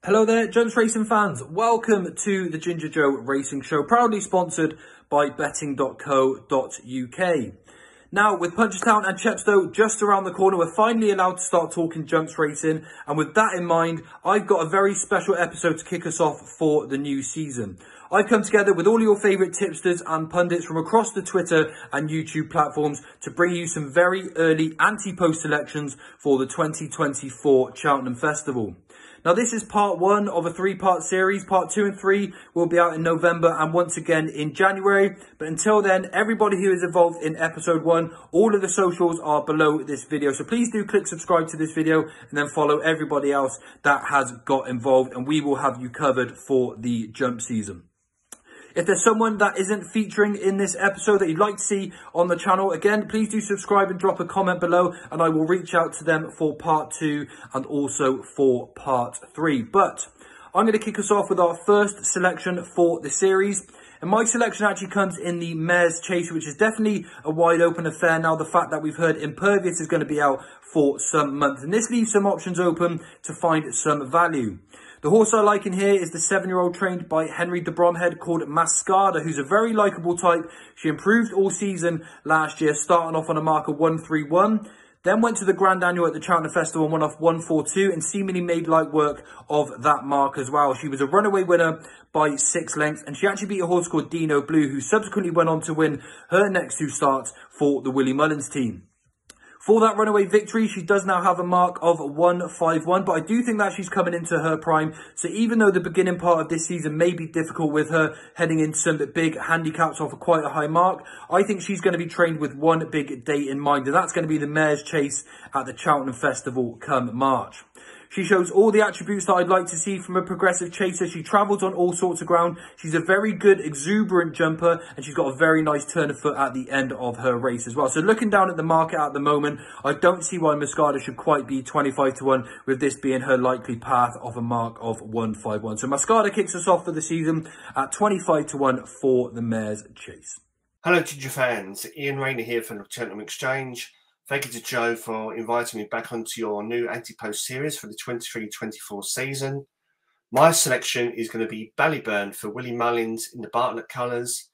Hello there, Jumps Racing fans. Welcome to the Ginger Joe Racing Show, proudly sponsored by betting.co.uk. Now, with Punchestown and Chepstow just around the corner, we're finally allowed to start talking jumps racing. And with that in mind, I've got a very special episode to kick us off for the new season. I've come together with all your favourite tipsters and pundits from across the Twitter and YouTube platforms to bring you some very early Ante Post selections for the 2024 Cheltenham Festival. Now, this is part one of a three-part series. Part 2 and 3 will be out in November and once again in January. But until then, everybody who is involved in episode 1, all of the socials are below this video. So please do click subscribe to this video and then follow everybody else that has got involved. And we will have you covered for the jump season. If there's someone that isn't featuring in this episode that you'd like to see on the channel, again, please do subscribe and drop a comment below and I will reach out to them for part 2 and also for part 3. But I'm going to kick us off with our first selection for the series. And my selection actually comes in the Mare's Chase, which is definitely a wide open affair now. The fact that we've heard Impervious is going to be out for some months. And this leaves some options open to find some value. The horse I like in here is the 7-year-old trained by Henry de Bromhead called Mascada, who's a very likeable type. She improved all season last year, starting off on a mark of 131. Then went to the Grand Annual at the Cheltenham Festival and won off 142 and seemingly made light work of that mark as well. She was a runaway winner by 6 lengths and she actually beat a horse called Dino Blue, who subsequently went on to win her next 2 starts for the Willie Mullins team. For that runaway victory, she does now have a mark of 151, but I do think that she's coming into her prime. So even though the beginning part of this season may be difficult with her heading into some big handicaps off of quite a high mark, I think she's going to be trained with one big date in mind, and that's going to be the Mare's Chase at the Cheltenham Festival come March. She shows all the attributes that I'd like to see from a progressive chaser. She travels on all sorts of ground. She's a very good, exuberant jumper, and she's got a very nice turn of foot at the end of her race as well. So looking down at the market at the moment, I don't see why Mascada should quite be 25 to 1, with this being her likely path of a mark of 151. So Mascada kicks us off for the season at 25 to 1 for the Mare's Chase. Hello, Ginger fans. Ian Rayner here from the Cheltenham Exchange. Thank you to Joe for inviting me back onto your new Ante Post series for the 23-24 season. My selection is going to be Ballyburn for Willie Mullins in the Bartlett colours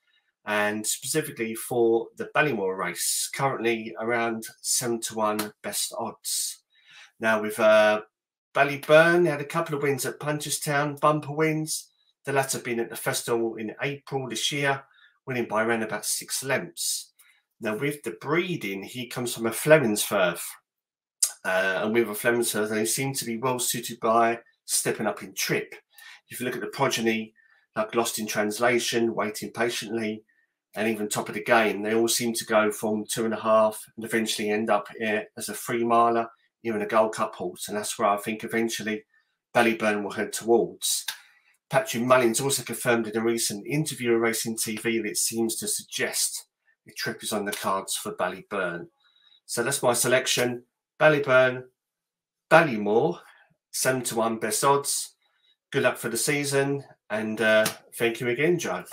and specifically for the Ballymore race, currently around 7 to 1 best odds. Now with Ballyburn, had a couple of wins at Punchestown, bumper wins, the latter being at the festival in April this year, winning by around about 6 lengths. Now, with the breeding, he comes from a Flemingsfirth. And with a Flemingsfirth, they seem to be well suited by stepping up in trip. If you look at the progeny, like Lost in Translation, Waiting Patiently, and even Top of the Game, they all seem to go from 2.5 and eventually end up as a 3-miler, even a Gold Cup horse. And that's where I think eventually Ballyburn will head towards. Patrick Mullins also confirmed in a recent interview with Racing TV that it seems to suggest the trip is on the cards for Ballyburn. So that's my selection. Ballyburn, Ballymore, 7 to 1 best odds. Good luck for the season. And thank you again, Joe.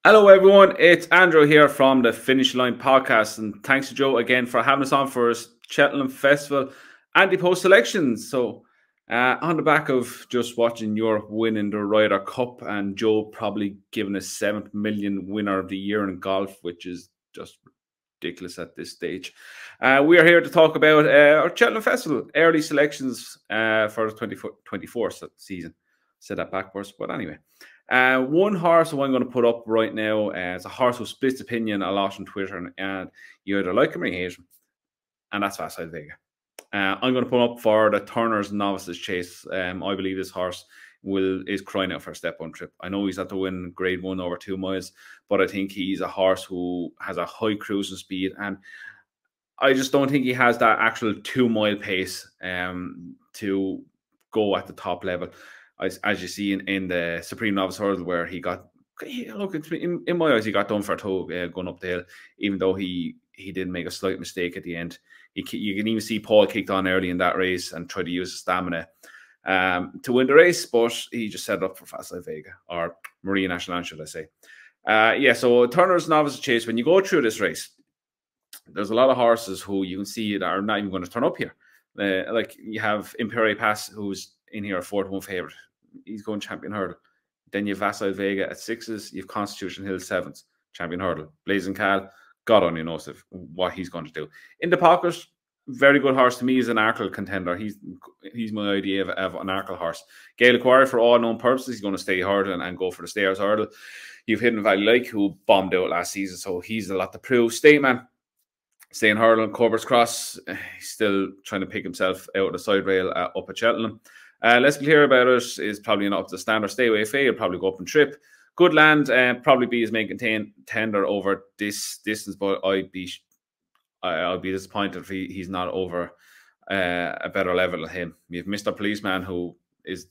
Hello, everyone. It's Andrew here from the Finish Line Podcast. And thanks to Joe again for having us on for his Cheltenham Festival Ante Post selections. So on the back of just watching Europe winning the Ryder Cup and Joe probably giving a 7th million winner of the year in golf, which is just ridiculous at this stage. We are here to talk about our Cheltenham Festival early selections for the 2024 season. Said that backwards, but anyway. One horse who I'm going to put up right now is a horse who splits opinion a lot on Twitter, and you either like him or you hate him, and that's Facile Vega. I'm going to put up for the Turner's Novices Chase. I believe this horse is crying out for a step-on trip. I know he's had to win Grade 1 over 2 miles, but I think he's a horse who has a high cruising speed, and I just don't think he has that actual 2-mile pace to go at the top level. As you see in the Supreme Novice Hurdle, where he got, look, in my eyes, he got done for a toe going up the hill, even though he did make a slight mistake at the end. You can even see Paul kicked on early in that race and tried to use his stamina to win the race, but he just set it up for Facile Vega, or Maria National, should I say. Yeah, so Turner's Novice Chase, when you go through this race, there's a lot of horses who you can see that are not even going to turn up here. Like you have Imperial Pass, who's in here a 4-to-1 favourite. he's going champion hurdle. Then you've Vassal Vega at 6s, you've Constitution Hill 7s, champion hurdle. Blazing Cal, God only knows what he's going to do. In the pocket, very good horse to me is an Arkle contender. He's my idea of an Arkle horse. Gaelic Warrior, for all known purposes, he's going to stay hurdle and go for the stairs hurdle. You've Hidden Valley Lake, who bombed out last season, so he's a lot to prove. Stateman, staying hurdle on Corbett's Cross. He's still trying to pick himself out of the side rail up at Cheltenham. Let's be clear about it, is probably not up to the standard. Stay Away Faye will probably go up and trip. Good Land, probably be his main contender over this distance, but I'll be disappointed if he's not over a better level than him. We have Mr. Policeman, who is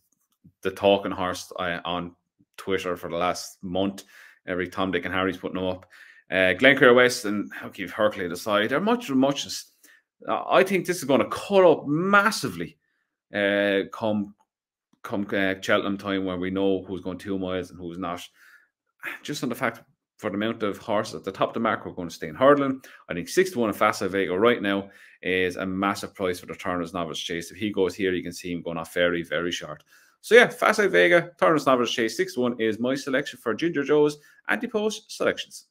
the talking horse on Twitter for the last month. Every Tom, Dick and Harry's putting him up. Glencairn West and I'll give Herclay the side. They're much. I think this is going to cut up massively come Cheltenham time, where we know who's going 2 miles and who's not. Just on the fact, for the amount of horses at the top of the mark, we're going to stay in hurdling. I think 6-1 in Fassa Vega right now is a massive price for the Turner's Novice Chase. If he goes here, you can see him going off very, very short. So yeah, Fassa Vega, Turner's Novice Chase, 6-1 is my selection for Ginger Joe's Ante Post selections.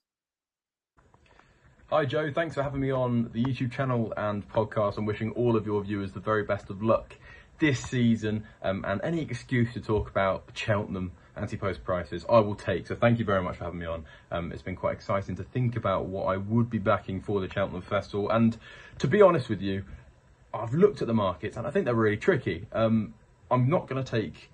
Hi Joe, thanks for having me on the YouTube channel and podcast, and wishing all of your viewers the very best of luck this season, and any excuse to talk about Cheltenham Ante-Post prices I will take. So thank you very much for having me on. It's been quite exciting to think about what I would be backing for the Cheltenham Festival, and to be honest with you, I've looked at the markets and I think they're really tricky. I'm not going to take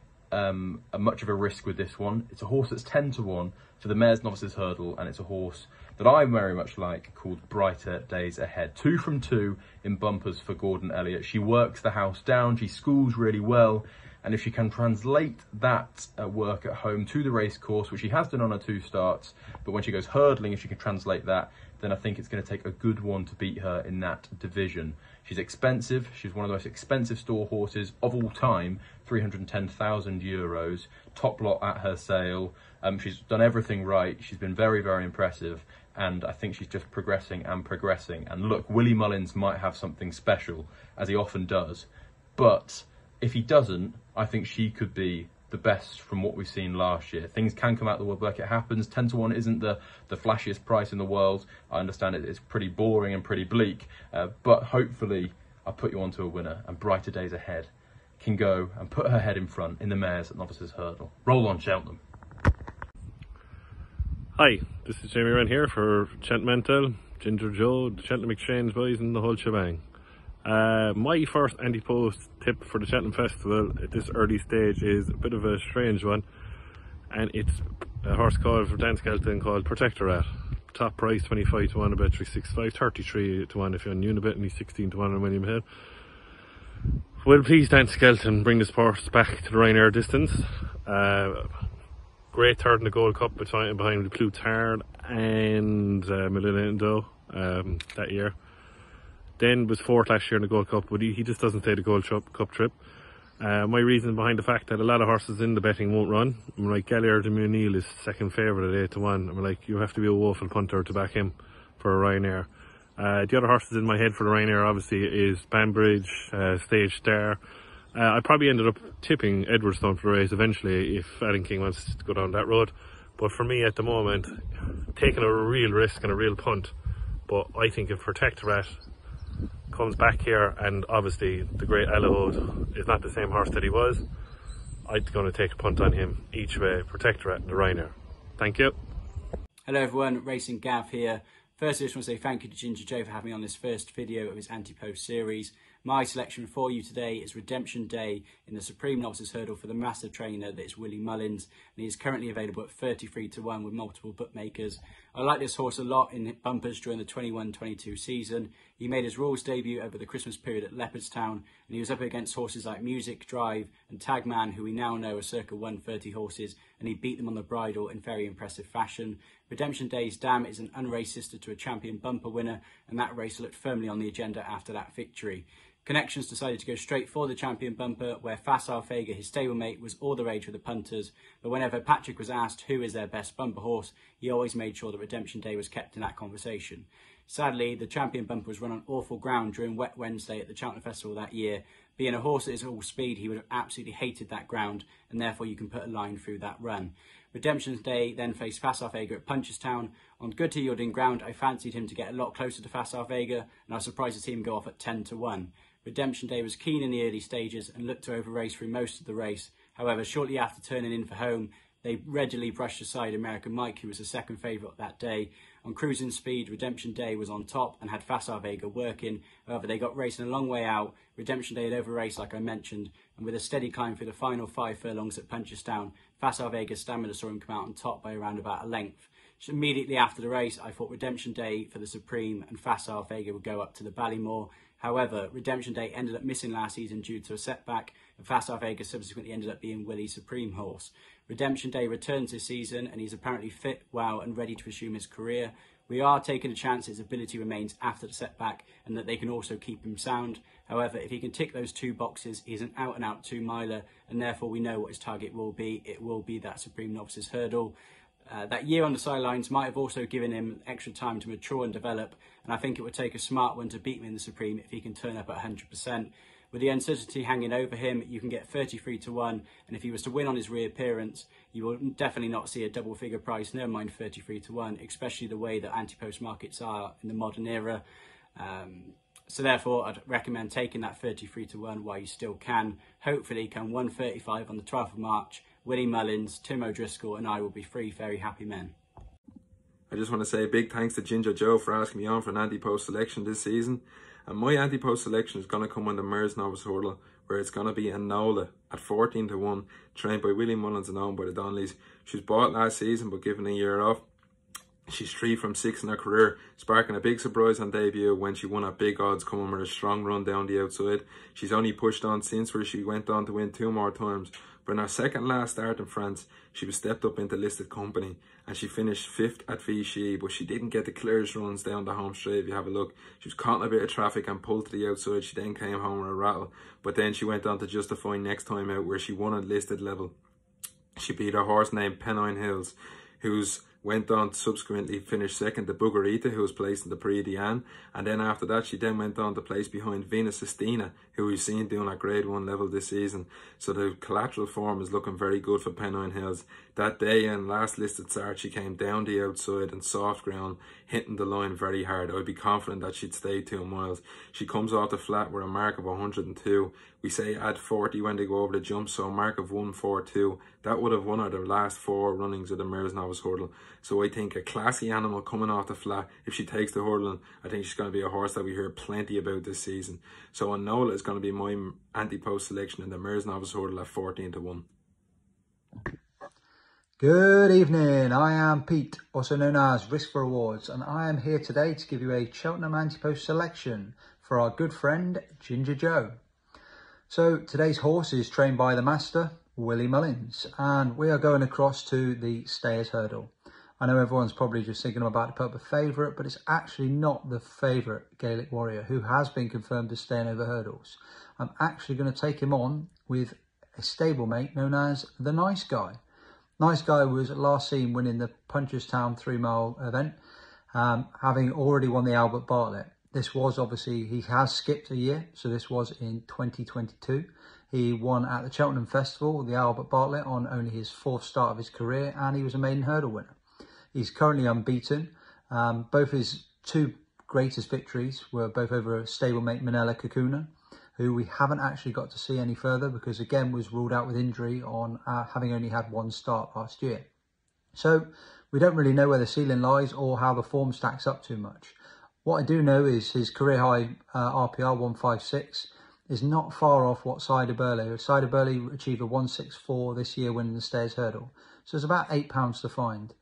much of a risk with this one. It's a horse that's 10-1 for the Mayor's Novices Hurdle, and it's a horse that I very much like, called Brighter Days Ahead. 2 from 2 in bumpers for Gordon Elliott. She works the house down, she schools really well, and if she can translate that work at home to the race course, which she has done on her 2 starts, but when she goes hurdling, if she can translate that, then I think it's going to take a good one to beat her in that division. She's expensive. She's one of the most expensive store horses of all time, €310,000, top lot at her sale. She's done everything right. She's been very, very impressive, and I think she's just progressing and progressing. And look, Willie Mullins might have something special, as he often does, but if he doesn't, I think she could be the best from what we've seen last year. Things can come out of the woodwork, it happens. 10-1 isn't the flashiest price in the world. I understand it's pretty boring and pretty bleak, but hopefully I'll put you onto a winner, and Brighter Days Ahead can go and put her head in front in the Mayor's Novices Hurdle. Roll on, Cheltenham. Hi, this is Jaime Wren here for Cheltmental, Ginger Joe, the Cheltenham Exchange boys, and the whole shebang. My first Ante Post tip for the Cheltenham Festival at this early stage is a bit of a strange one, and it's a horse called from Dan Skelton called Protectorat. Top price 25-1, about 365, 33-1 if you're on Unibet, and he's 16-1 on William Hill. Well, please, Dan Skelton, bring this horse back to the Ryanair distance. Great third in the Gold Cup behind the Plutard and Millennium Doe that year. Then was 4th last year in the Gold Cup, but he just doesn't take the Gold Cup trip. My reason behind the fact that a lot of horses in the betting won't run. I'm like, Galliard de Munil is second favourite at 8-1. I'm like, you have to be a woeful punter to back him for a Ryanair. The other horses in my head for the Ryanair obviously is Banbridge, Stage Star. I probably ended up tipping Edwardstone for the race eventually if Alan King wants to go down that road. But for me at the moment, taking a real risk and a real punt. But I think if Protectorat comes back here, and obviously the great Alahode is not the same horse that he was, I'm going to take a punt on him each way. Protectorat, the Ryanair. Thank you. Hello everyone, Racing Gav here. Firstly, I just want to say thank you to Ginger Joe for having me on this first video of his Ante-Post series. My selection for you today is Redemption Day in the Supreme Novices Hurdle for the massive trainer that is Willie Mullins, and he is currently available at 33-1 with multiple bookmakers. I like this horse a lot in bumpers during the 21-22 season. He made his Rules debut over the Christmas period at Leopardstown, and he was up against horses like Music, Drive and Tagman, who we now know are circa 130 horses, and he beat them on the bridle in very impressive fashion. Redemption Day's dam is an unraced sister to a champion bumper winner, and that race looked firmly on the agenda after that victory. Connections decided to go straight for the champion bumper, where Facile Fager, his stablemate, was all the rage with the punters, but whenever Patrick was asked who is their best bumper horse, he always made sure that Redemption Day was kept in that conversation. Sadly, the champion bumper was run on awful ground during Wet Wednesday at the Cheltenham Festival that year, Being a horse that is all speed, he would have absolutely hated that ground, and therefore you can put a line through that run. Redemption Day then faced Facile Vega at Punchestown. On good to yielding ground, I fancied him to get a lot closer to Facile Vega, and I was surprised to see him go off at 10-1. Redemption Day was keen in the early stages and looked to over-race through most of the race. However, shortly after turning in for home, they readily brushed aside American Mike, who was the second favourite that day. On cruising speed, Redemption Day was on top and had Facile Vega working. However, they got racing a long way out. Redemption Day had over-raced, like I mentioned, and with a steady climb through the final 5 furlongs at Punchestown, Facile Vega's stamina saw him come out on top by around about a length. Just immediately after the race, I thought Redemption Day for the Supreme and Facile Vega would go up to the Ballymore. However, Redemption Day ended up missing last season due to a setback, and Facile Vega subsequently ended up being Willie's Supreme horse. Redemption Day returns this season, and he's apparently fit, well, and ready to resume his career. We are taking a chance his ability remains after the setback, and that they can also keep him sound. However, if he can tick those 2 boxes, he's an out-and-out 2-miler, and therefore we know what his target will be. It will be that Supreme Novices Hurdle. That year on the sidelines might have also given him extra time to mature and develop, and I think it would take a smart one to beat him in the Supreme if he can turn up at 100%. With the uncertainty hanging over him, you can get 33-1, and if he was to win on his reappearance, you will definitely not see a double-figure price, never mind 33-1, especially the way that anti-post markets are in the modern era. So therefore, I'd recommend taking that 33-1 while you still can. Hopefully, come 1:35 on the 12th of March, Willie Mullins, Tim O'Driscoll and I will be 3 very happy men. I just want to say a big thanks to Ginger Joe for asking me on for an anti-post selection this season. And my anti-post selection is going to come on the Mers Novice Hurdle, where it's going to be Enola at 14-1, trained by Willie Mullins and owned by the Donnellys. She was bought last season but given a year off. She's 3 from 6 in her career, sparking a big surprise on debut when she won at big odds, coming with a strong run down the outside. She's only pushed on since, where she went on to win 2 more times. But in her second last start in France, she was stepped up into listed company, and she finished 5th at Vichy, but she didn't get the clearest runs down the home straight. If you have a look, she was caught in a bit of traffic and pulled to the outside. She then came home with a rattle, but then she went on to justify next time out, where she won at listed level. She beat a horse named Pennine Hills, who's went on to subsequently finish second to Bugarita, who was placed in the Prix Diane, and then after that she then went on to place behind Venus Sistina, who we've seen doing at grade 1 level this season. So the collateral form is looking very good for Pennine Hills. That day in last listed start, she came down the outside and soft ground, hitting the line very hard. I'd be confident that she'd stay 2 miles. She comes off the flat with a mark of 102. We say add 40 when they go over the jump, so a mark of 142. That would have won her the last 4 runnings of the Mers Novice Hurdle. So I think a classy animal coming off the flat, if she takes the hurdle, I think she's going to be a horse that we hear plenty about this season. So Enola is going to be my anti-post selection in the Mers Novice Hurdle at 14-1. Good evening, I am Pete, also known as Risk for Rewards, and I am here today to give you a Cheltenham anti-post selection for our good friend Ginger Joe. So today's horse is trained by the master, Willie Mullins, and we are going across to the Stayers Hurdle. I know everyone's probably just thinking I'm about to put up a favourite, but it's actually not the favourite Gaelic Warrior, who has been confirmed as staying over hurdles. I'm actually going to take him on with a stablemate known as the Nice Guy. Nice Guy was last seen winning the Punchestown 3-mile event, having already won the Albert Bartlett. This was obviously, he has skipped a year, so this was in 2022. He won at the Cheltenham Festival, the Albert Bartlett, on only his 4th start of his career, and he was a maiden hurdle winner. He's currently unbeaten. Both his 2 greatest victories were both over stablemate Manella Kakuna, who we haven't actually got to see any further because again was ruled out with injury on having only had 1 start last year. So we don't really know where the ceiling lies or how the form stacks up too much. What I do know is his career high RPR 156 is not far off what Cider Burley. Cider Burley achieved a 164 this year winning the Stayers Hurdle. So it's about £8 to find.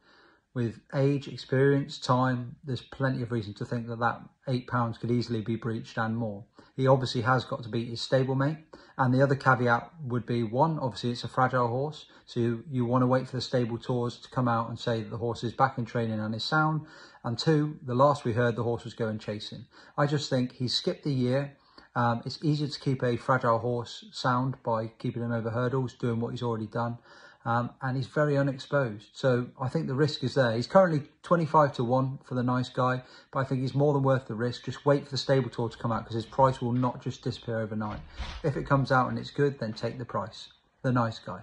With age, experience, time, there's plenty of reason to think that that £8 could easily be breached and more. He obviously has got to beat his stablemate. And the other caveat would be, 1, obviously it's a fragile horse. So you want to wait for the stable tours to come out and say that the horse is back in training and is sound. And 2, the last we heard, the horse was going chasing. I just think he's skipped a year. It's easier to keep a fragile horse sound by keeping him over hurdles, doing what he's already done. and he's very unexposed. So I think the risk is there. He's currently 25-1 for the nice guy, but I think he's more than worth the risk. Just wait for the stable tour to come out, because his price will not just disappear overnight. If it comes out and it's good, then take the price. The nice guy.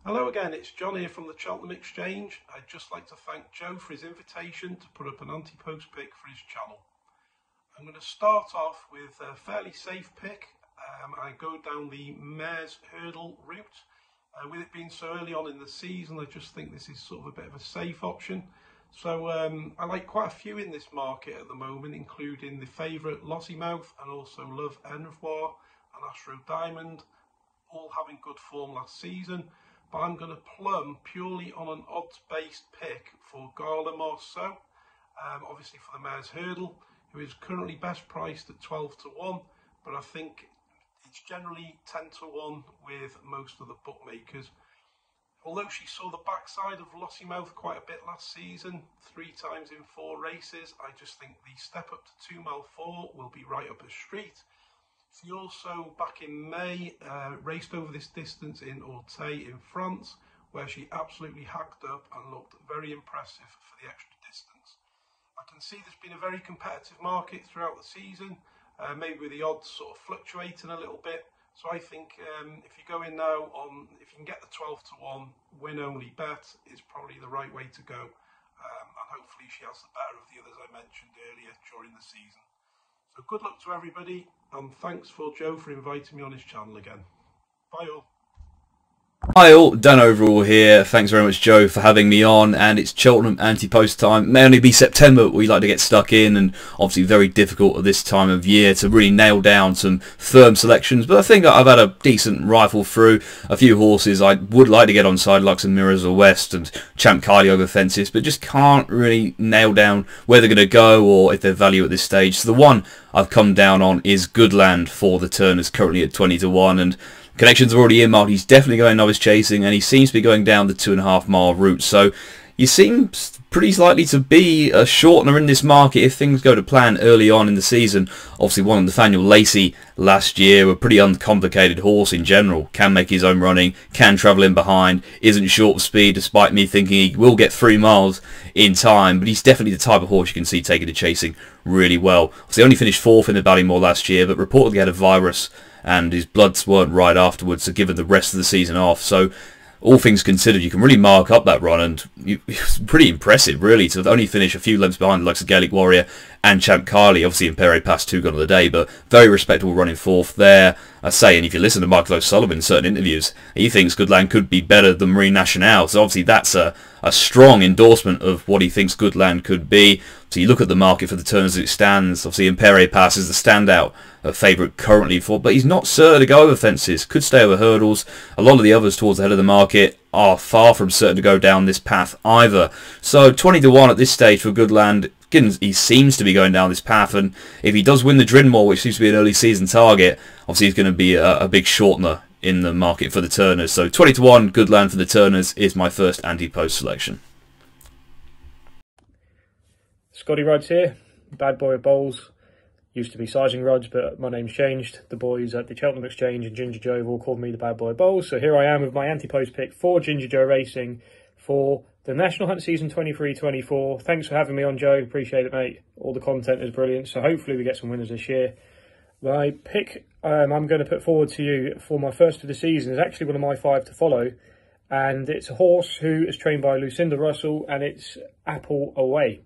Hello again, it's John here from the Cheltenham Exchange. I'd just like to thank Joe for his invitation to put up an Ante Post pick for his channel. I'm going to start off with a fairly safe pick. I go down the Mares Hurdle route. With it being so early on in the season, I just think this is sort of a bit of a safe option. So I like quite a few in this market at the moment, including the favourite Lossiemouth and also Love Enrevoir and Astro Diamond, all having good form last season. But I'm going to plumb purely on an odds-based pick for Gala Marceau, obviously for the Mares Hurdle, who is currently best priced at 12-1, but I think it's generally 10-1 with most of the bookmakers. Although she saw the backside of Lossiemouth quite a bit last season, 3 times in 4 races, I just think the step up to 2 mile 4 will be right up her street. She also, back in May, raced over this distance in Orthez in France, where she absolutely hacked up and looked very impressive for the extra distance. I can see there's been a very competitive market throughout the season, maybe with the odds sort of fluctuating a little bit. So I think if you go in now if you can get the 12-1 win only bet, is probably the right way to go. And hopefully she has the better of the others I mentioned earlier during the season. So good luck to everybody, and thanks for Joe for inviting me on his channel again. Bye all. Hi all, Dan Overall here. Thanks very much, Joe, for having me on. And it's Cheltenham Anti-Post time. It may only be September, but we like to get stuck in, and obviously very difficult at this time of year to really nail down some firm selections. But I think I've had a decent rifle through a few horses I would like to get on side, like some Mirrors or West and Champ Kylie over fences, but just can't really nail down where they're going to go or if they're value at this stage. So the one I've come down on is Goodland for the Turners, currently at 20-1, and connections are already earmarked. He's definitely going novice chasing, and he seems to be going down the 2.5 mile route. So he seems pretty likely to be a shortener in this market if things go to plan early on in the season. Obviously, won Nathaniel Lacey last year, a pretty uncomplicated horse in general. Can make his own running, can travel in behind, isn't short of speed, despite me thinking he will get 3 miles in time. But he's definitely the type of horse you can see taking to chasing really well. So he only finished 4th in the Ballymore last year, but reportedly had a virus and his bloods weren't right afterwards, so given the rest of the season off. So all things considered, you can really mark up that run, and it's pretty impressive, really, to only finish a few lengths behind the likes of Gaelic Warrior and Champ Kylie. Obviously, Impere passed 2 gone of the day, but very respectable running 4th there. I say, and if you listen to Michael O'Sullivan in certain interviews, he thinks Goodland could be better than Marine Nationale. So obviously that's a strong endorsement of what he thinks Goodland could be. So you look at the market for the Turners as it stands. Obviously Impere Pass is the standout favourite currently for, but he's not certain to go over fences. Could stay over hurdles. A lot of the others towards the head of the market are far from certain to go down this path either. So 20-1 at this stage for Goodland. He seems to be going down this path, and if he does win the Drinmore, which seems to be an early season target, obviously he's going to be a big shortener in the market for the Turners. So 20-1 Goodland for the Turners is my first anti-post selection. Scotty Rods here, bad boy of bowls. Used to be sizing rods, but my name's changed. The boys at the Cheltenham Exchange and Ginger Joe have all called me the bad boy of bowls. So here I am with my anti-post pick for Ginger Joe Racing for the National Hunt Season 23-24. Thanks for having me on, Joe. Appreciate it, mate. All the content is brilliant, so hopefully we get some winners this year. My pick I'm going to put forward to you for my first of the season is actually one of my 5 to follow, and it's a horse who is trained by Lucinda Russell, and it's Apple Away.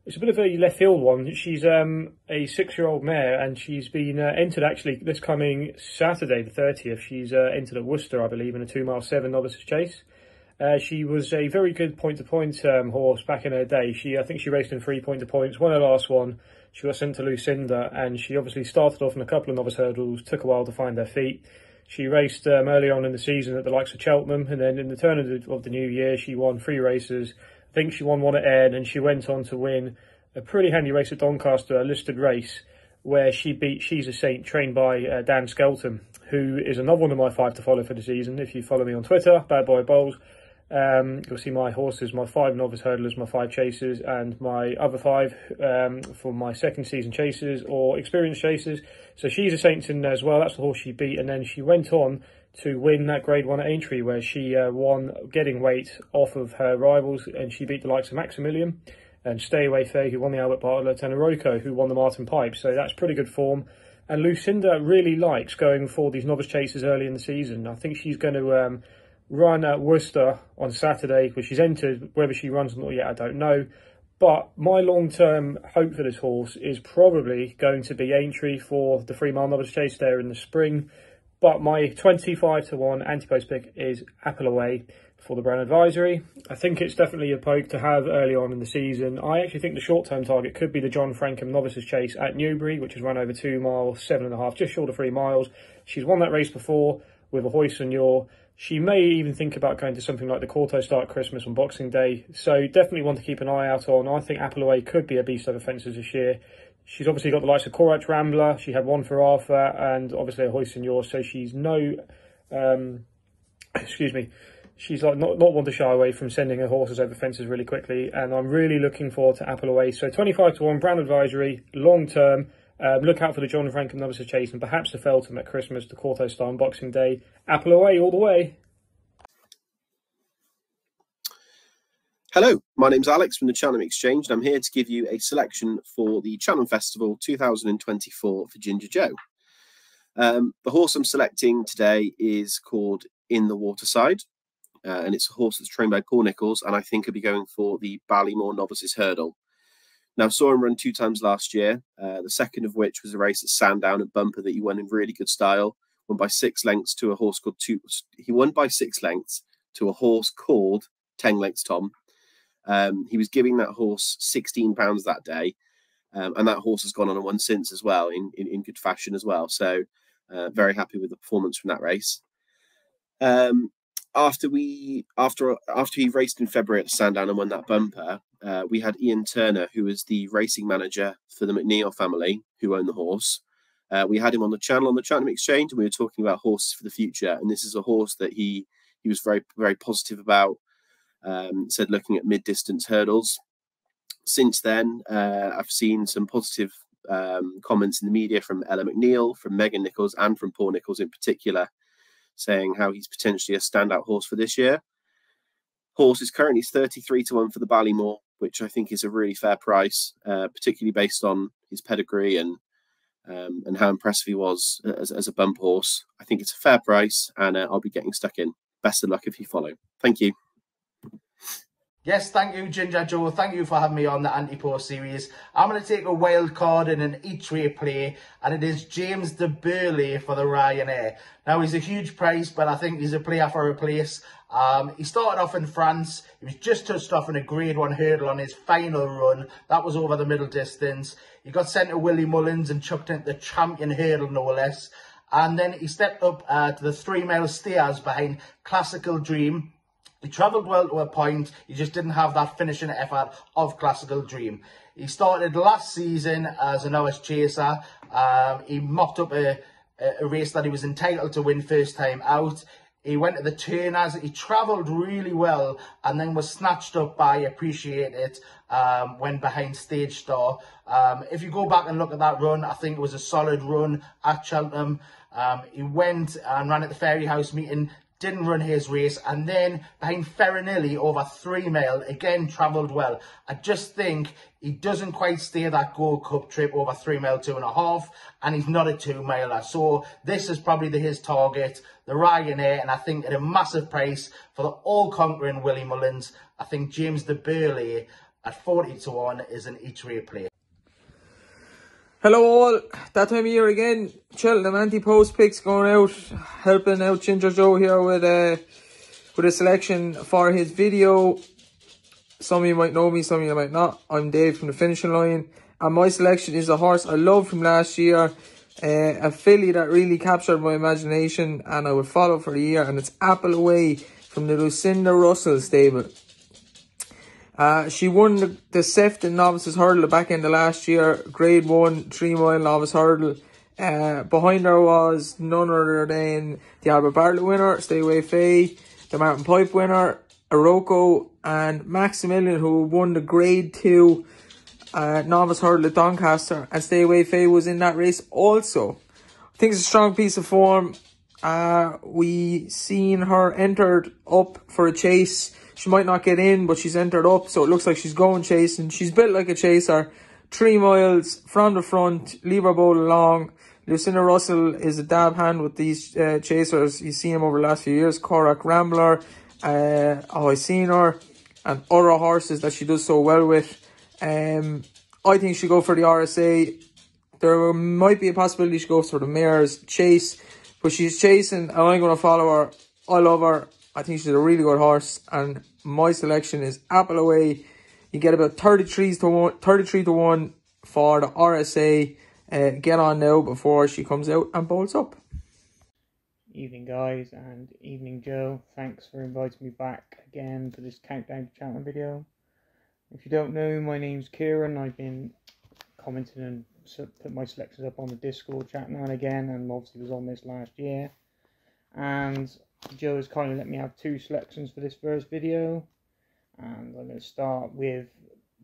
It's a bit of a left field one. She's a 6-year-old mare, and she's been entered actually this coming Saturday, the 30th. She's entered at Worcester, I believe, in a 2 mile 7 novices chase. She was a very good point-to-point horse back in her day. I think she raced in 3 point-to-points, won her last one. She got sent to Lucinda, and she obviously started off in a couple of novice hurdles, took a while to find her feet. She raced early on in the season at the likes of Cheltenham, and then in the turn of the new year, she won 3 races. I think she won 1 at Airn, and she went on to win a pretty handy race at Doncaster, a listed race, where she beat She's a Saint, trained by Dan Skelton, who is another one of my 5 to follow for the season. If you follow me on Twitter, Bad Boy Bowls, you'll see my horses, my 5 novice hurdlers, my 5 chasers, and my other 5 for my second season chasers or experienced chasers. So She's a Saint in there as well. That's the horse she beat, and then she went on to win that Grade 1 at Aintree, where she won getting weight off of her rivals, and she beat the likes of Maximilian and Stay Away Faye, who won the Albert Bartlett, and Iroko, who won the Martin Pipe. So that's pretty good form. And Lucinda really likes going for these novice chases early in the season. I think she's going to run at Worcester on Saturday, which she's entered. Whether she runs or not yet, I don't know. But my long-term hope for this horse is probably going to be Aintree for the 3 mile novice chase there in the spring. But my 25-1 anti-post pick is Apple Away for the Brown Advisory. I think it's definitely a poke to have early on in the season. I actually think the short-term target could be the John Frankham Novices Chase at Newbury, which has run over 2 miles, 7.5, just short of 3 miles. She's won that race before with a hoist and yaw. She may even think about going to something like the Quarto Start Christmas on Boxing Day. So definitely one to keep an eye out on. I think Apple Away could be a beast over fences this year. She's obviously got the likes of Corach Rambler. She had one for Arthur and obviously a hoist and yaw. So she's no, she's like not one to shy away from sending her horses over fences really quickly. And I'm really looking forward to Apple Away. So 25-1 Brown Advisory, long term. Look out for the John Frankham Novices Chase and perhaps the Feltham at Christmas, the Quarto Star on Boxing Day. Apple Away all the way. Hello, my name's Alex from the Cheltenham Exchange, and I'm here to give you a selection for the Cheltenham Festival 2024 for Ginger Joe. The horse I'm selecting today is called In the Waterside, and it's a horse that's trained by Paul Nicholls, and I think he'll be going for the Ballymore Novices Hurdle. Now, I saw him run 2 times last year, the second of which was a race at Sandown at Bumper that he won in really good style, won by 6 lengths to a horse called He won by 6 lengths to a horse called 10 Lengths Tom. He was giving that horse £16 that day, and that horse has gone on and won since as well in good fashion as well. So very happy with the performance from that race. After he raced in February at Sandown and won that Bumper, we had Ian Turner, who was the racing manager for the McNeil family, who owned the horse. We had him on the channel on the Cheltenham Exchange, and we were talking about horses for the future. And this is a horse that he was very, very positive about. Said looking at mid-distance hurdles. Since then, I've seen some positive comments in the media from Ella McNeil, from Megan Nicholls, and from Paul Nicholls in particular, saying how he's potentially a standout horse for this year. Horse is currently 33-1 for the Ballymore, which I think is a really fair price, particularly based on his pedigree and how impressive he was as a bump horse. I think it's a fair price, and I'll be getting stuck in. Best of luck if you follow. Thank you. Yes, thank you, Ginger Joe. Thank you for having me on the Ante Post series. I'm going to take a wild card in an each-way play, and it is James de Burley for the Ryanair. Now, he's a huge price, but I think he's a player for a place. He started off in France. He was just touched off in a Grade 1 hurdle on his final run. That was over the middle distance. He got sent to Willie Mullins and chucked into the champion hurdle, no less. And then he stepped up to the 3 mile stairs behind Classical Dream. He travelled well to a point. He just didn't have that finishing effort of Classical Dream. He started last season as a novice chaser. He mocked up a race that he was entitled to win first time out. He went to the Turners. He travelled really well and then was snatched up by Appreciate It when behind Stage Star. If you go back and look at that run, I think it was a solid run at Cheltenham. He went and ran at the Fairy House meeting, didn't run his race, and then behind Ferranilli over 3 mile, again travelled well. I just think he doesn't quite stay that Gold Cup trip over 3 mile 2.5, and he's not a 2 miler. So this is probably his target, the Ryanair, and I think at a massive price for the all-conquering Willie Mullins, I think James de Burley at 40-1 is an each-way play. Hello all, that time of year again, Cheltenham anti-post picks going out, helping out Ginger Joe here with a selection for his video. Some of you might know me, some of you might not. I'm Dave from the finishing line, and my selection is a horse I love from last year, a filly that really captured my imagination and I would follow for the year, and it's Apple Away from the Lucinda Russell stable. She won the Sefton Novices Hurdle the back end of last year, Grade 1 3 mile novice hurdle. Behind her was none other than the Albert Bartlett winner, Stay Away Faye, the Martin Pipe winner, Iroko, and Maximilian, who won the Grade 2 novice hurdle at Doncaster, and Stay Away Faye was in that race also. I think it's a strong piece of form. we seen her entered up for a chase. She might not get in, but she's entered up, so it looks like she's going chasing. She's built like a chaser. 3 miles from the front, leave her boat along. Lucinda Russell is a dab hand with these chasers. You've seen him over the last few years. Korak Rambler, I seen her, and other horses that she does so well with. I think she'll go for the RSA. There might be a possibility she goes for the mare's chase, but she's chasing, and I'm going to follow her. I love her. I think she's a really good horse, and my selection is Apple Away. You get about 33 to 1 for the RSA. Get on now before she comes out and bolts up. Evening guys, and evening Joe. Thanks for inviting me back again for this countdown to Cheltenham video. If you don't know, my name's Kieran. I've been commenting and put my selections up on the Discord chat now and again, and obviously was on this last year. And Joe has kindly let me have 2 selections for this first video, and I'm going to start with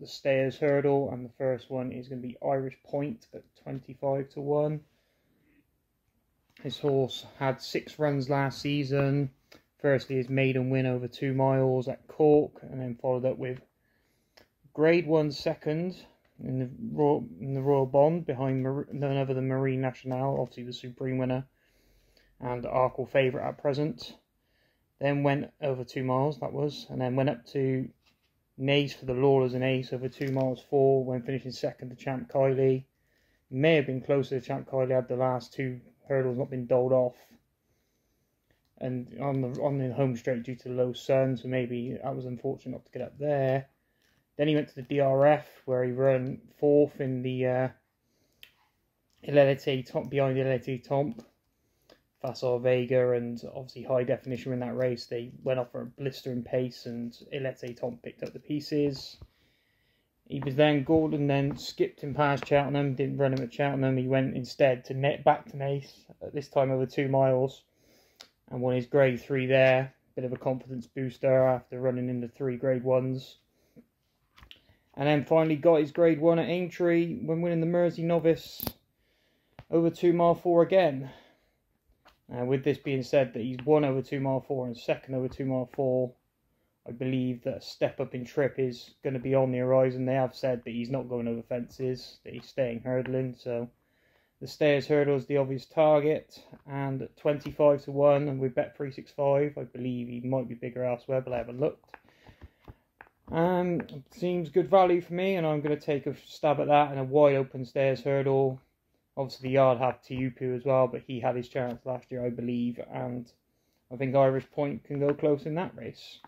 the Stayers Hurdle, and the first one is going to be Irish Point at 25 to 1. This horse had 6 runs last season. Firstly, his maiden win over 2 miles at Cork, and then followed up with Grade 1 second in the Royal Bond behind none other than Marine Nationale, obviously the Supreme winner and Arkle favourite at present. Then went over 2 miles, that was, and then went up to Nace for the Lawlers and Ace over 2 miles 4 when finishing second to Champ Kylie. May have been closer to Champ Kylie had the last 2 hurdles not been doled off, and on the home straight due to the low sun, so maybe that was unfortunate not to get up there. Then he went to the DRF where he ran 4th in the Elite Top behind the Elite Tomp. Facile Vega and obviously High Definition in that race. They went off for a blistering pace, and Elite Tomp picked up the pieces. He was then Gordon, then skipped him past Cheltenham, didn't run him at Cheltenham. He went instead to back to Nace, this time over 2 miles, and won his Grade 3 there. Bit of a confidence booster after running into 3 Grade 1s. And then finally got his Grade 1 at Aintree when winning the Mersey Novice over 2 mile 4 again. With this being said, that he's won over 2 mile 4 and second over 2 mile 4, I believe that a step up in trip is going to be on the horizon. They have said that he's not going over fences, that he's staying hurdling. So the Stayers Hurdle is the obvious target, and at 25 to 1, and with Bet365, I believe he might be bigger elsewhere, but I haven't looked. Seems good value for me, and I'm going to take a stab at that in a wide open Stayers Hurdle. Obviously the yard have Tiupu as well, but he had his chance last year, I believe, and I think Irish Point can go close in that race.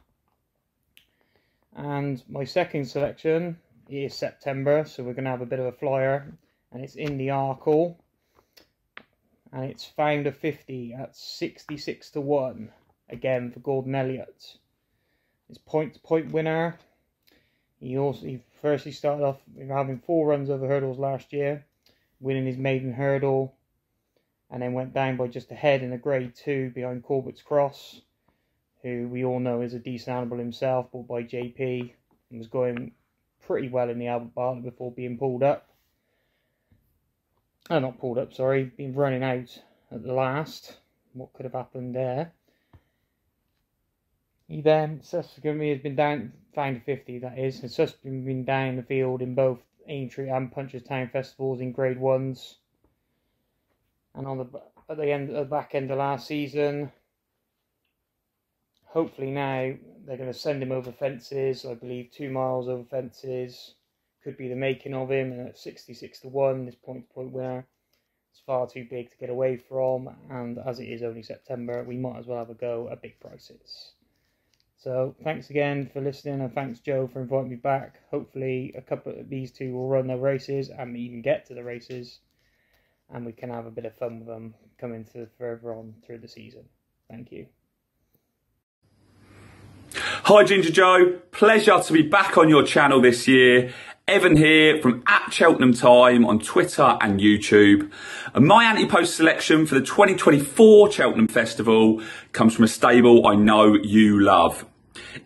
And my second selection is September, so we're going to have a bit of a flyer, and it's in the Arkle, and it's Founder 50 at 66 to 1, again for Gordon Elliott. His point-to-point winner. He firstly started off with having 4 runs over hurdles last year, winning his maiden hurdle, and then went down by just a head in a Grade 2 behind Corbett's Cross, who we all know is a decent animal himself, bought by JP, and was going pretty well in the Albert Bartlett before being pulled up. Not pulled up, sorry, been running out at the last. What could have happened there? He then subsequently has been down, Founder 50 that is, has subsequently been down the field in both Aintree and Punchestown festivals in Grade 1s. And at the back end of last season, hopefully now they're going to send him over fences. I believe 2 miles over fences could be the making of him. And at 66 to 1, this point-to-point winner, it's far too big to get away from. And as it is only September, we might as well have a go at big prices. So thanks again for listening, and thanks Joe for inviting me back. Hopefully a couple of these 2 will run their races and even get to the races, and we can have a bit of fun with them coming further on through the season. Thank you. Hi Ginger Joe, pleasure to be back on your channel this year. Evan here from @Cheltenham Time on Twitter and YouTube. And my anti-post selection for the 2024 Cheltenham Festival comes from a stable I know you love.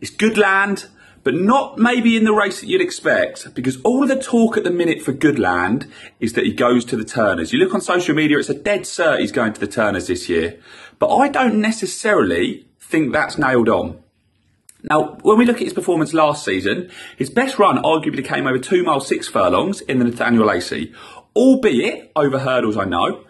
It's good land, but not maybe in the race that you'd expect, because all of the talk at the minute for Goodland is that he goes to the Turners. You look on social media, it's a dead cert he's going to the Turners this year. But I don't necessarily think that's nailed on. Now, when we look at his performance last season, his best run arguably came over 2 miles 6 furlongs in the Nathaniel AC, albeit over hurdles, I know.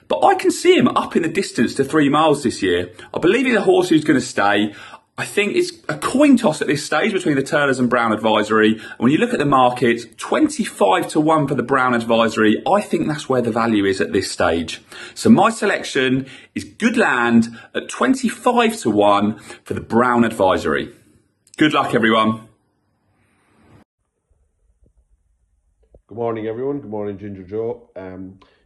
But I can see him up in the distance to 3 miles this year. I believe he's a horse who's going to stay. I think it's a coin toss at this stage between the Turners and Brown Advisory. And when you look at the market, 25 to 1 for the Brown Advisory, I think that's where the value is at this stage. So my selection is Goodland at 25 to 1 for the Brown Advisory. Good luck, everyone. Good morning, everyone. Good morning, Ginger Joe.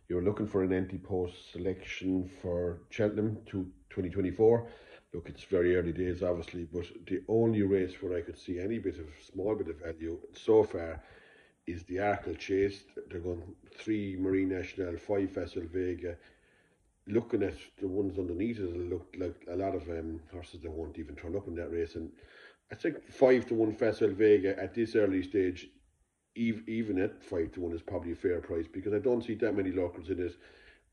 You're looking for an Ante Post selection for Cheltenham to 2024. Look, it's very early days, obviously, but the only race where I could see any small bit of value so far is the Arkle Chase. They're going 3 Marine National, 5 Festival Vega. Looking at the ones underneath, it'll look like a lot of horses that won't even turn up in that race. And I think 5 to 1 Festival Vega at this early stage, even at 5 to 1, is probably a fair price, because I don't see that many locals in it.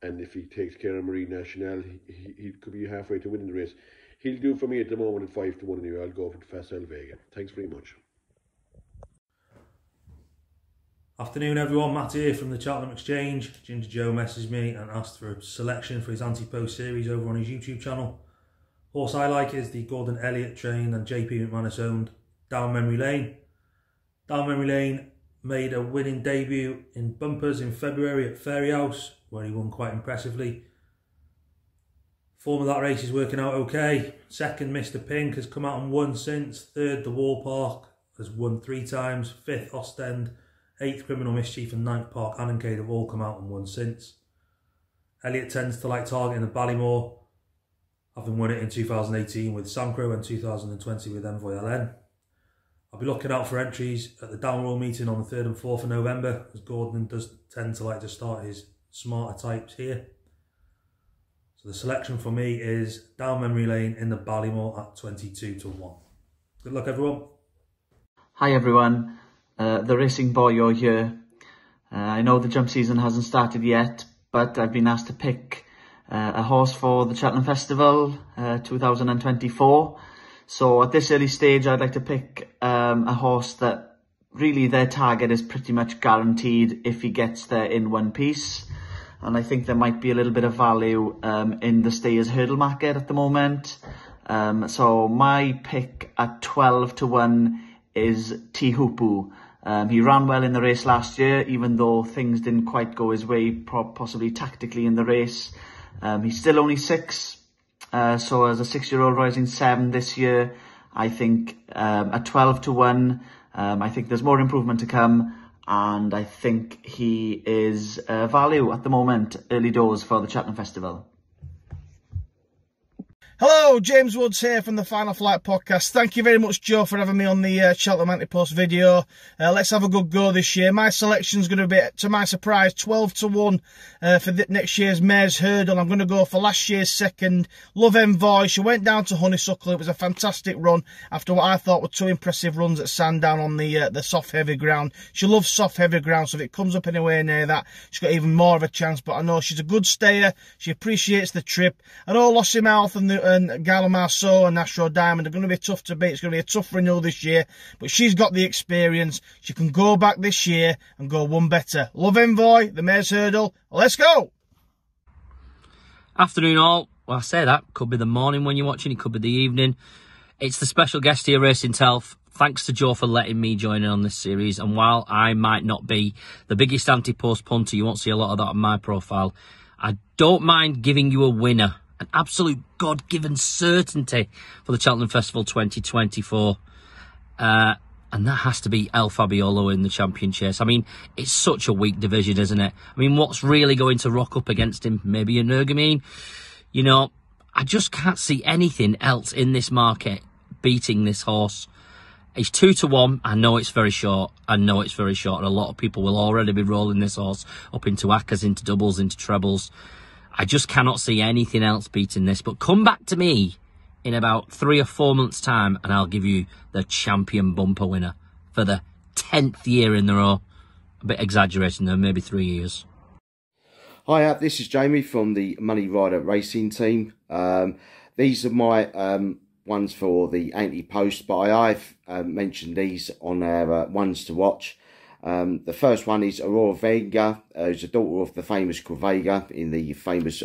And if he takes care of Marine National, he could be halfway to winning the race. He'll do for me at the moment at 5 to 1 anyway. I'll go for the Festival Vega. Thanks very much. Afternoon, everyone. Matt here from the Cheltenham Exchange. Ginger Joe messaged me and asked for a selection for his Ante Post series over on his YouTube channel. Horse I like is the Gordon Elliott trained and JP McManus owned Down Memory Lane. Down Memory Lane made a winning debut in Bumpers in February at Fairyhouse, where he won quite impressively. Form of that race is working out okay. Second, Mr. Pink has come out and won since. Third, The Wall Park has won 3 times. Fifth, Ostend. 8th, Criminal Mischief, and 9th, Park Annancade have all come out and won since. Elliott tends to like targeting the Ballymore, having won it in 2018 with Samcro and 2020 with Envoy LN. I'll be looking out for entries at the Downroll meeting on the 3rd and 4th of November, as Gordon does tend to like to start his smarter types here. So the selection for me is Down Memory Lane in the Ballymore at 22 to 1. Good luck, everyone. Hi, everyone. The Racing Boyo here. I know the jump season hasn't started yet, but I've been asked to pick a horse for the Cheltenham Festival 2024. So at this early stage, I'd like to pick a horse that really their target is pretty much guaranteed if he gets there in one piece. And I think there might be a little bit of value in the Stayers hurdle market at the moment. So my pick at 12 to 1 is Tihupu. He ran well in the race last year, even though things didn't quite go his way, possibly tactically in the race. He's still only 6, so as a 6-year-old rising 7 this year, I think at 12 to 1, I think there's more improvement to come, and I think he is value at the moment, early doors for the Cheltenham Festival. Hello, James Woods here from the Final Flight Podcast. Thank you very much, Joe, for having me on the Cheltenham Ante Post video. Let's have a good go this year. My selection's going to be, to my surprise, 12 to 1 for next year's Mares Hurdle. I'm going to go for last year's second, Love Envoy. She went down to Honeysuckle. It was a fantastic run after what I thought were 2 impressive runs at Sandown on the soft, heavy ground. She loves soft, heavy ground, so if it comes up anywhere near that, she's got even more of a chance. But I know she's a good stayer. She appreciates the trip. I know Lossy Mouth and Gala Marceau and Astro Diamond are going to be tough to beat. It's going to be a tough renewal this year, but she's got the experience. She can go back this year and go one better. Love Envoy, the Mares Hurdle. Let's go! Afternoon all. Well, I say that. Could be the morning when you're watching. It could be the evening. It's the special guest here, Racing Telf. Thanks to Joe for letting me join in on this series. And while I might not be the biggest Ante Post punter, you won't see a lot of that on my profile, I don't mind giving you a winner. An absolute God-given certainty for the Cheltenham Festival 2024. And that has to be El Fabiolo in the champion chase. I mean, it's such a weak division, isn't it? I mean, what's really going to rock up against him? Maybe a Nergamine? You know, I just can't see anything else in this market beating this horse. He's 2 to 1. I know it's very short. And a lot of people will already be rolling this horse up into accas, into doubles, into trebles. I just cannot see anything else beating this. But come back to me in about 3 or 4 months' time, and I'll give you the champion bumper winner for the 10th year in a row. A bit exaggerating though, maybe 3 years. Hi, this is Jaime from the Money Rider Racing team. These are my ones for the Ante Post, but I've mentioned these on our ones to watch. The first one is Aurora Vega, who's a daughter of the famous Corvega in the famous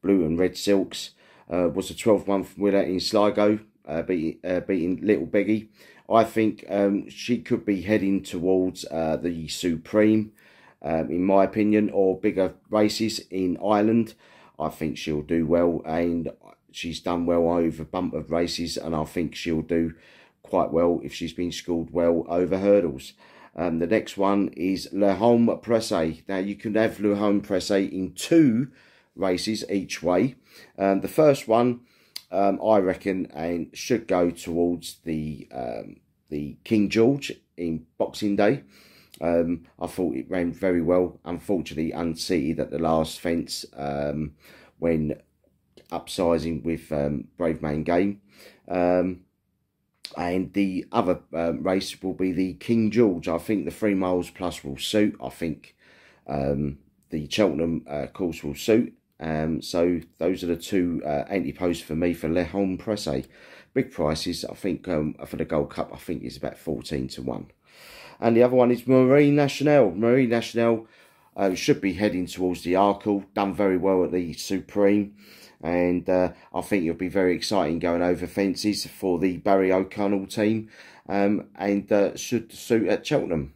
blue and red silks. Was a 12-month winner in Sligo, beating Little Beggy. I think she could be heading towards the Supreme, in my opinion, or bigger races in Ireland. I think she'll do well, and she's done well over bumper races, and I think she'll do quite well if she's been schooled well over hurdles. The next one is Le Homme Presse. Now, you can have Le Homme Presse in 2 races each way. The first one, I reckon, and should go towards the King George in Boxing Day. I thought it ran very well. Unfortunately, unseated at the last fence when upsizing with Brave Man Game. And the other race will be the King George. I think the 3 miles plus will suit. I think the Cheltenham course will suit. So those are the 2 Ante Posts for me for Le Homme Presse. Big prices, I think, for the Gold Cup, I think is about 14 to 1. And the other one is Marine Nationale. Marine Nationale should be heading towards the Arkle. Done very well at the Supreme. And I think it'll be very exciting going over fences for the Barry O'Connell team. And should suit at Cheltenham.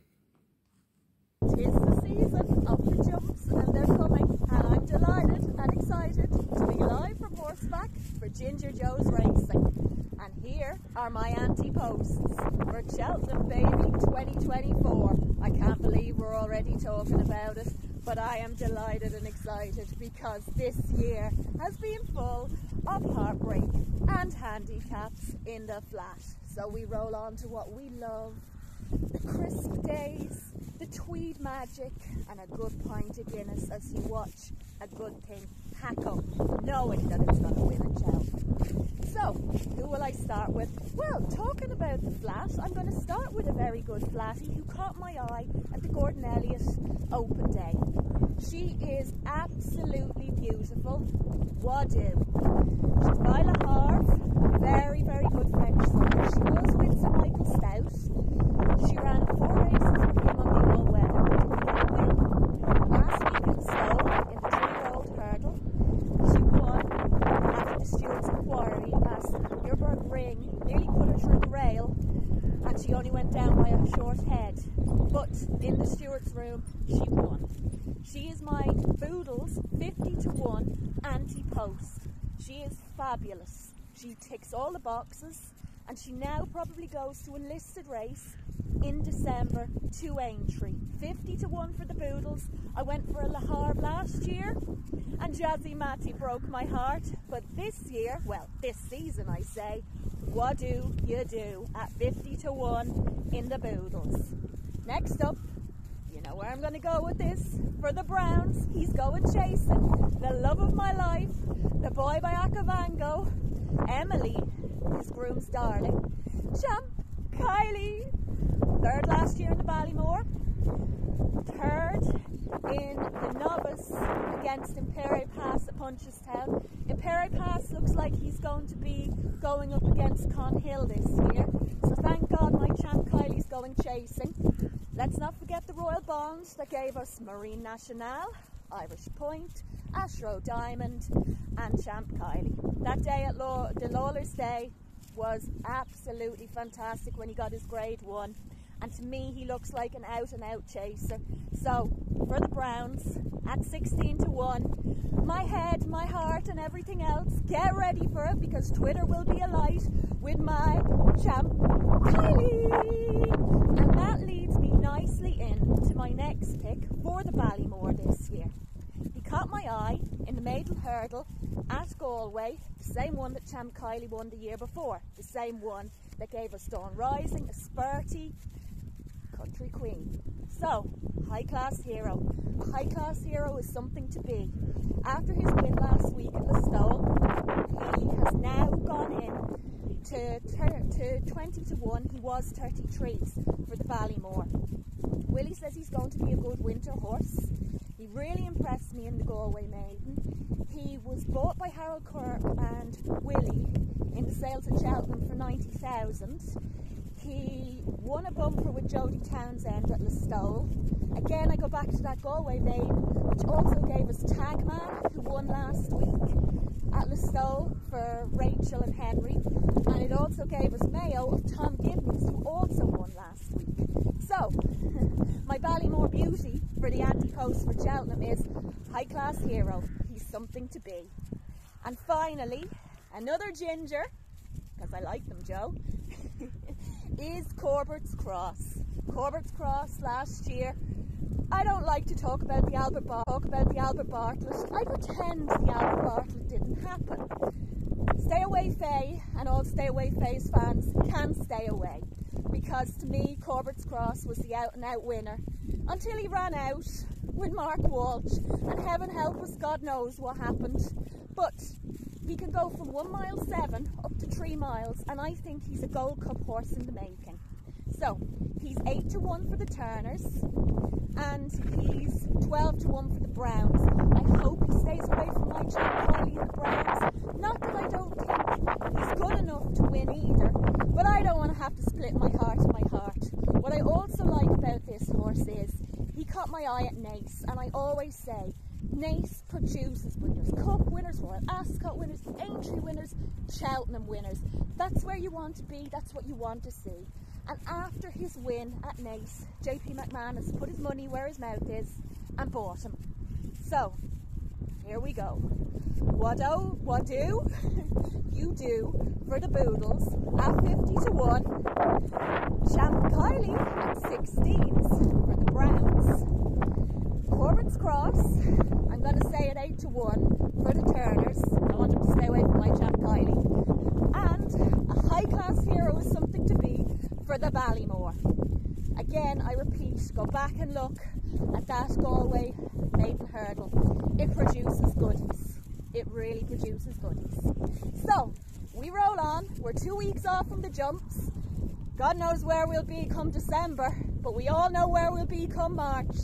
Tis the season of the jumps, and they're coming, and I'm delighted and excited to be live from horseback for Ginger Joe's Racing. And here are my Ante Posts for Cheltenham Baby 2024. I can't believe we're already talking about it, but I am delighted and excited because this year has been full of heartbreak and handicaps in the flat. So we roll on to what we love, the crisp days, the tweed magic, and a good pint of Guinness as you watch a good thing hack up, knowing that it's going to win at Cheltenham. So, who will I start with? Well, talking about the flat, I'm going to start with a very good flattie who caught my eye at the Gordon Elliott Open Day. She is absolutely beautiful. Wadu. She's by Le Havre, very, very good French side. She was with Sir Michael Stout. She ran 4 races with him on the all-weather, but didn't get a win. Last week in Stowe, in the 3-year-old hurdle, she won after the steward's inquiry as Nürburgring Ring nearly put her through the rail, and she only went down by a short head. But in the steward's room, she won. She is my Boodles 50 to 1 Ante Post. She is fabulous. She ticks all the boxes, and she now probably goes to a listed race in December to Aintree. 50 to 1 for the Boodles. I went for a Le Havre last year, and Jazzy Matty broke my heart. But this year, well, this season I say, what do you do at 50 to 1 in the Boodles? Next up, you know where I'm going to go with this. For the Browns, he's going chasing the love of my life, the boy by Akavango, Emily, his groom's darling, Champ Kylie, 3rd last year in the Ballymore, 3rd in the novice against Impere Pass at Punchestown. Impere Pass looks like he's going to be going up against Conhill this year, so thank God my Champ Kylie's going chasing. Let's not forget the Royal Bond that gave us Marine Nationale, Irish Point, Ashrow Diamond and Champ Kylie. That day at the Lawler's Day was absolutely fantastic when he got his grade 1, and to me he looks like an out-and-out chaser. So for the Browns at 16 to 1, my head, my heart and everything else, get ready for it because Twitter will be alight with my Champ Kylie. And that leads me nicely into my next pick for the Ballymore this year. He caught my eye in the maiden hurdle at Galway, the same one that Champ Kylie won the year before, the same one that gave us Dawn Rising, a spurty country queen. So, high-class hero. A high-class hero is something to be. After his win last week at the Stowe, he has now gone 20 to 1, he was 33s for the Ballymore. Willie says he's going to be a good winter horse. He really impressed me in the Galway Maiden. He was bought by Harold Kirk and Willie in the sales at Cheltenham for 90,000. He won a bumper with Jodie Townsend at Listowel. Again, I go back to that Galway Maiden, which also gave us Tagman, who won last week at Listowel for Rachel and Henry. And it also gave us Mayo of Tom Gibney's, who also won last week. So, my Ballymore beauty for the Ante Post for Cheltenham is High Class Hero. He's something to be. And finally, another ginger, because I like them, Joe, is Corbett's Cross. Corbett's Cross last year. I don't like to talk about the Albert Bartlett. I pretend the Albert Bartlett didn't happen. Stay Away Faye and all Stay Away Faye's fans can stay away, because to me Corbett's Cross was the out and out winner until he ran out with Mark Walsh, and heaven help us, God knows what happened. But he can go from 1 mile 7 up to 3 miles, and I think he's a Gold Cup horse in the making. So he's 8 to 1 for the Turners, and he's 12 to 1 for the Browns. I hope he stays away from my chap Kylie and the Browns. Not that I don't think he's good enough to win either, but I don't want to have to split my heart and my heart. What I also like about this horse is he caught my eye at Nace, and I always say Nace produces winners, Cup winners, Royal Ascot winners, Aintree winners, Cheltenham winners. That's where you want to be, that's what you want to see. And after his win at Nace, JP McManus put his money where his mouth is and bought him. So, here we go. What do you do for the Boodles at 50 to 1, Champ Kylie at 16s for the Browns, Corbett's Cross, I'm going to say at 8 to 1 for the Turners. I want them to stay away from my Champ Kylie. And a High Class Hero is something to be for the Ballymore. Again, I repeat, go back and look at that Galway Maiden Hurdle. It produces goodies. It really produces goodies. So, we roll on. We're 2 weeks off from the jumps. God knows where we'll be come December, but we all know where we'll be come March.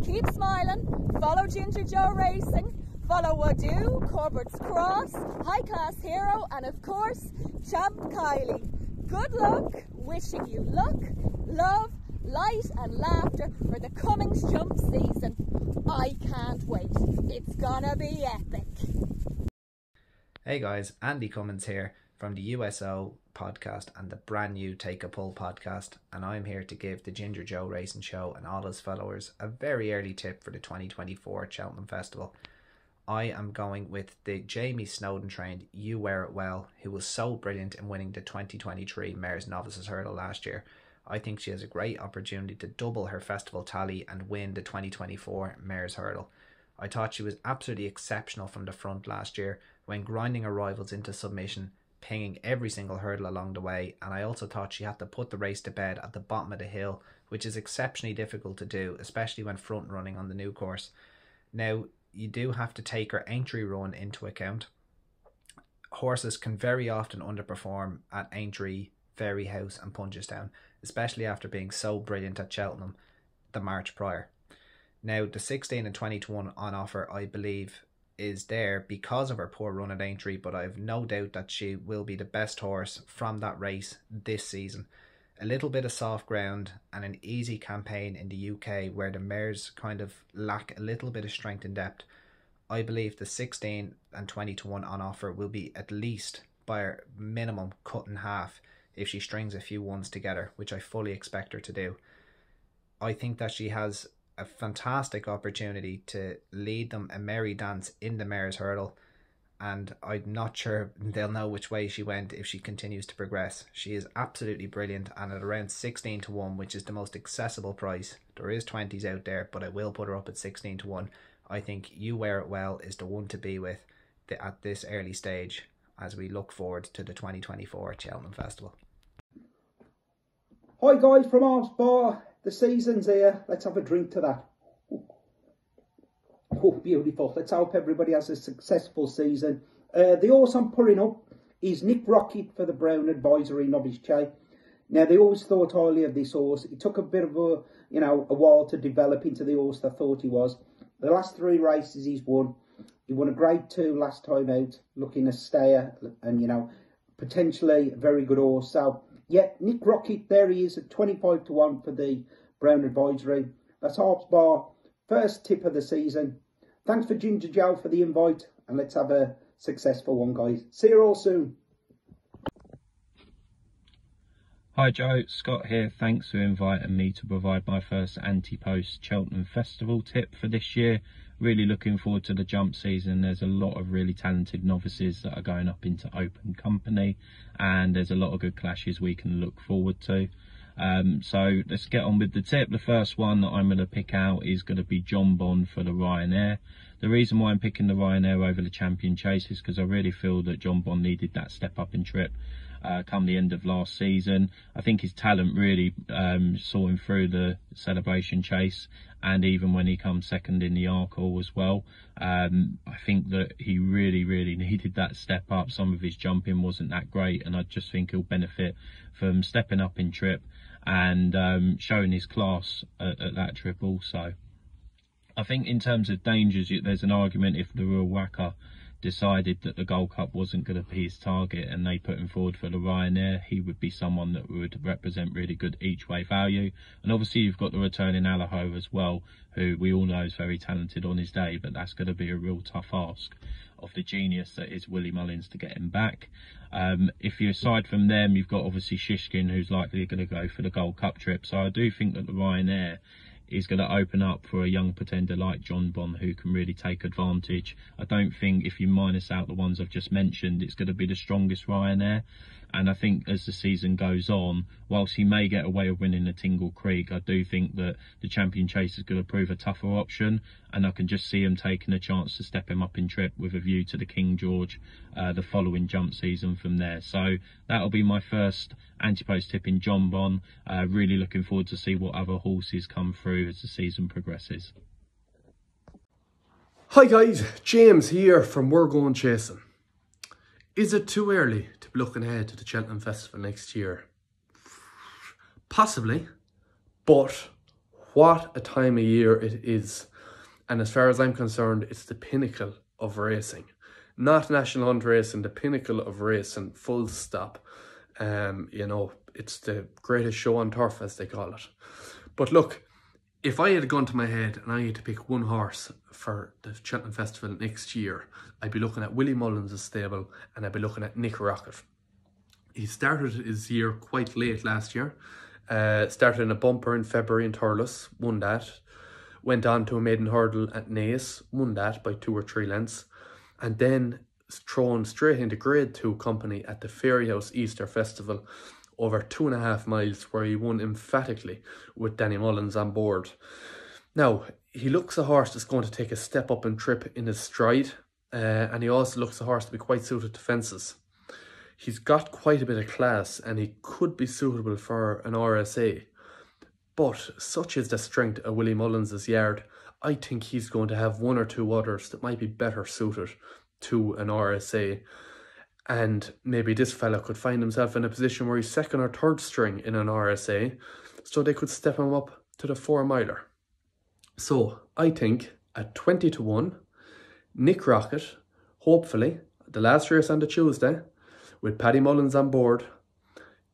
Keep smiling. Follow Ginger Joe Racing. Follow Wadu, Corbett's Cross, High Class Hero, and of course, Champ Kylie. Good luck, wishing you luck, love, light and laughter for the Cummings jump season. I can't wait. It's gonna be epic. Hey guys, Andy Cummins here from the USO Podcast and the brand new Take a Pull podcast, and I'm here to give the Ginger Joe Racing Show and all his followers a very early tip for the 2024 Cheltenham Festival. I am going with the Jaime Snowden trained You Wear It Well, who was so brilliant in winning the 2023 Mares Novices Hurdle last year. I think she has a great opportunity to double her festival tally and win the 2024 Mares Hurdle. I thought she was absolutely exceptional from the front last year when grinding her rivals into submission, pinging every single hurdle along the way, and I also thought she had to put the race to bed at the bottom of the hill, which is exceptionally difficult to do, especially when front running on the new course. Now, you do have to take her entry run into account. Horses can very often underperform at Aintree, Fairyhouse and Punchestown, especially after being so brilliant at Cheltenham the March prior. Now, the 16 and 20 to 1 on offer, I believe, is there because of her poor run at Aintree, but I have no doubt that she will be the best horse from that race this season. A little bit of soft ground and an easy campaign in the UK where the mares kind of lack a little bit of strength and depth. I believe the 16 and 20 to 1 on offer will be at least by a minimum cut in half if she strings a few ones together, which I fully expect her to do. I think that she has a fantastic opportunity to lead them a merry dance in the Mares Hurdle, and I'm not sure they'll know which way she went if she continues to progress. She is absolutely brilliant, and at around 16 to 1, which is the most accessible price, there is 20s out there, but I will put her up at 16 to 1. I think You Wear It Well is the one to be with at this early stage as we look forward to the 2024 Cheltenham Festival. Hi guys from Arms Bar, the season's here, let's have a drink to that. Oh, beautiful. Let's hope everybody has a successful season. The horse I'm putting up is Nick Rocket for the Brown Advisory Novice Chase. Now, they always thought highly of this horse. It took a bit of a while to develop into the horse they thought he was. The last 3 races he's won. He won a Grade 2 last time out, looking a stayer and, potentially a very good horse. So, yeah, Nick Rocket, there he is at 25 to 1 for the Brown Advisory. That's Harps Bar, first tip of the season. Thanks for Ginger Joe for the invite, and let's have a successful one, guys. See you all soon. Hi Joe, Scott here. Thanks for inviting me to provide my first Ante Post Cheltenham Festival tip for this year. Really looking forward to the jump season. There's a lot of really talented novices that are going up into open company, and there's a lot of good clashes we can look forward to. So let's get on with the tip. The first one that I'm going to pick out is going to be John Bond for the Ryanair. The reason why I'm picking the Ryanair over the Champion Chase is because I really feel that John Bond needed that step up in trip come the end of last season. I think his talent really saw him through the Celebration Chase, and even when he comes second in the Arkle as well. I think that he really needed that step up. Some of his jumping wasn't that great, and I just think he'll benefit from stepping up in trip and showing his class at that trip also. I think in terms of dangers, there's an argument if the Real Wacker decided that the Gold Cup wasn't going to be his target and they put him forward for the Ryanair, he would be someone that would represent really good each way value. And obviously you've got the returning Allaho as well, who we all know is very talented on his day, but that's going to be a real tough ask of the genius that is Willie Mullins to get him back. If you aside from them, you've got obviously Shishkin, who's likely going to go for the Gold Cup trip. So I do think that the Ryanair is going to open up for a young pretender like John Bond, who can really take advantage. I don't think, if you minus out the ones I've just mentioned, it's going to be the strongest Ryanair. And I think as the season goes on, whilst he may get away with winning the Tingle Creek, I do think that the Champion Chase is going to prove a tougher option, and I can just see him taking a chance to step him up in trip with a view to the King George the following jump season from there. So that'll be my first Anti-Post tip in John Bond. Really looking forward to see what other horses come through as the season progresses. Hi guys, James here from We're Going Chasing. Is it too early to be looking ahead to the Cheltenham Festival next year? Possibly, but what a time of year it is. And as far as I'm concerned, it's the pinnacle of racing. Not National Hunt racing, the pinnacle of racing, full stop. It's the greatest show on turf, as they call it. But look, if I had a gun to my head and I had to pick one horse for the Cheltenham Festival next year, I'd be looking at Willie Mullins' stable, and I'd be looking at Nick Rocket. He started his year quite late last year. Started in a bumper in February in Thurles, won that. Went on to a maiden hurdle at Naas, won that by 2 or 3 lengths. And then thrown straight into Grade 2 company at the Fairyhouse Easter Festival over 2.5 miles, where he won emphatically with Danny Mullins on board. Now, he looks a horse that's going to take a step up in trip in his stride, and he also looks a horse to be quite suited to fences. He's got quite a bit of class, and he could be suitable for an RSA. But such is the strength of Willie Mullins' yard, I think he's going to have 1 or 2 others that might be better suited to an RSA. And maybe this fella could find himself in a position where he's 2nd or 3rd string in an RSA, so they could step him up to the 4-miler. So I think at 20 to 1, Nick Rocket, hopefully, the last race on the Tuesday, with Paddy Mullins on board,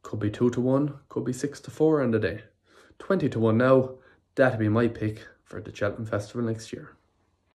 could be 2 to 1, could be 6 to 4 on the day. 20 to 1 now, that'd be my pick for the Cheltenham Festival next year.